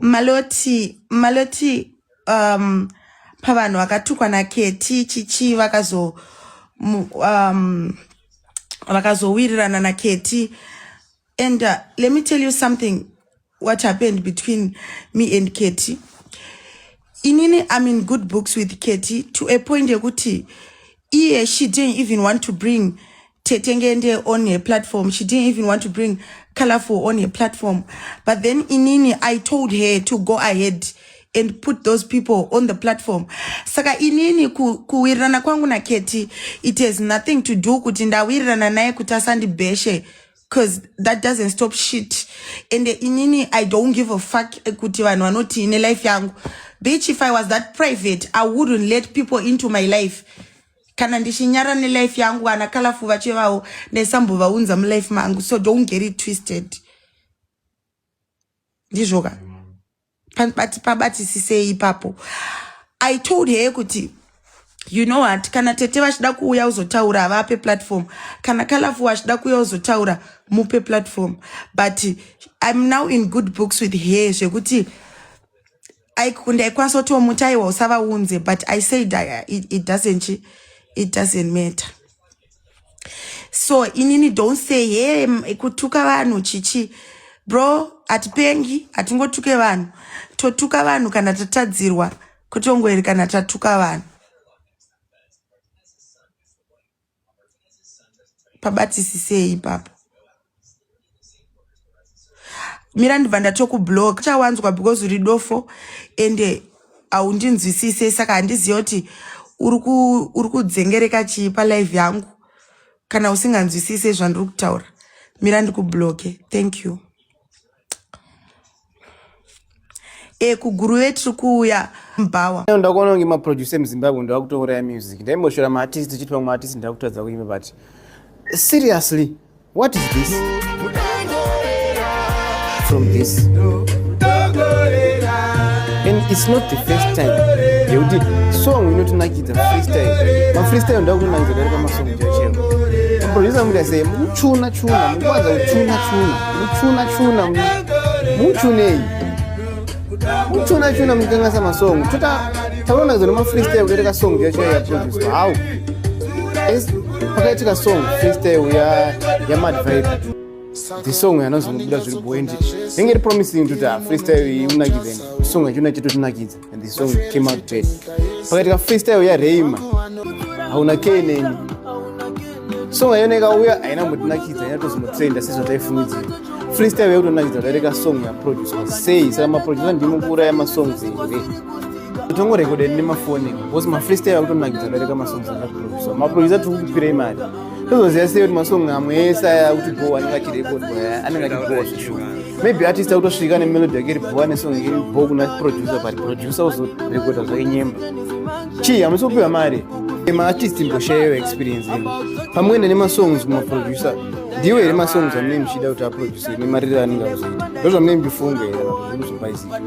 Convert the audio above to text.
Maloti pavanhu vakatukwa naKeti chichi vakazowirirana naKeti. And let me tell you something, what happened between me and Keti. Inini, I'm in good books with Keti to a point yekuti she didn't even want to bring Tetengende on a platform. She didn't even want to bring Colorful on a platform. But then Inini, I told her to go ahead and put those people on the platform. Saka Inini kuwirana kwangu na Keti, it has nothing to do kuti ndawirana naye kutasandi beshe. Cause that doesn't stop shit. And Inini, I don't give a fuck kuti vanhu vanoti ine life yangu. Bitch, if I was that private, I wouldn't let people into my life. Kana ndishinyara ne life yangu ana Colorful vachevao nesambo vaunza mu life mangu. So don't get it twisted. Ndijoka. Pabati sisei papo. I told her kuti, you know what, kana Tete vachida kuuya uzotaura vape platform, kana Colorful vachida kuuya uzotaura mupe platform. But I'm now in good books with her zvekuti aikwanisa kuti mutaiwa usavaunze, but I said it doesn't matter. So inini, don't say hey kutuka vanhu chichi. Bro, atipengi atingotuke vanhu, totuka vanhu kana tatadzirwa, kutongweri kana tatuka vanhu. Pabati sisei papo. Mirandibva ndatokublock chawanzwa because uri dofo ende aundinzwisise, saka handizivi kuti uri kudzengereka chii palive yangu. Kana usinganzwisise zvandiri kutaura, mira ndikubloke. Thank you. Kuguru wetu kuuya mbawa. Ndakuona ngi maproducer muZimbabwe ndakutoura music. Ndaimboshora ma artist chiti pamwe artist ndakutadza kuimba, but seriously, what is this? From this. And it's not the first time. Yeuti song inotonakidza freestyle. Ma freestyle ndakunakidza darika masong chachero. Producer muri say muchuna mukwanza muchunei. Muchuna mukangasa masong. Taona zona ma freestyle darika song chachero ya producer. How? Pakaitika song freestyle ya Mad Vibe. The song yanozomubuda zviri bwendi. Engeri promising kuti freestyle unakidza. Song yachona chito tunakidza, and the song came out great. Pakaitika freestyle ya Reima. Hauna keneni. Song yoneka uya aina mutunakidza yatozomutrenda sezvo taifungidzira. Freestyle yautonakidza darika song ya producer. Sei saka ma producer ndimukura ya ma songs ere. Tongo record nemafoni because ma freestyle yautonakidza darika ma songs ya producer. Ma producer tukupira imari. Tozoziva sei kuti masong amwe esa kuti bo anengachirekordwa anengachibowa zvishuwa. Maybe artist autosvika nemelody yake iri bowa nesong iri bo kuna producer, but producer uzorekorda zvake nyemba. Chii hamusopiwa mari? Ma-artist mboshayewo experience ino. Pamwe nemasongs kuma-producer, ndiwo here masongs amune muchida kuti aproduce nemarire anenge azoita. Ndozvamunenge muchifunga here kuti zvinozobaizika.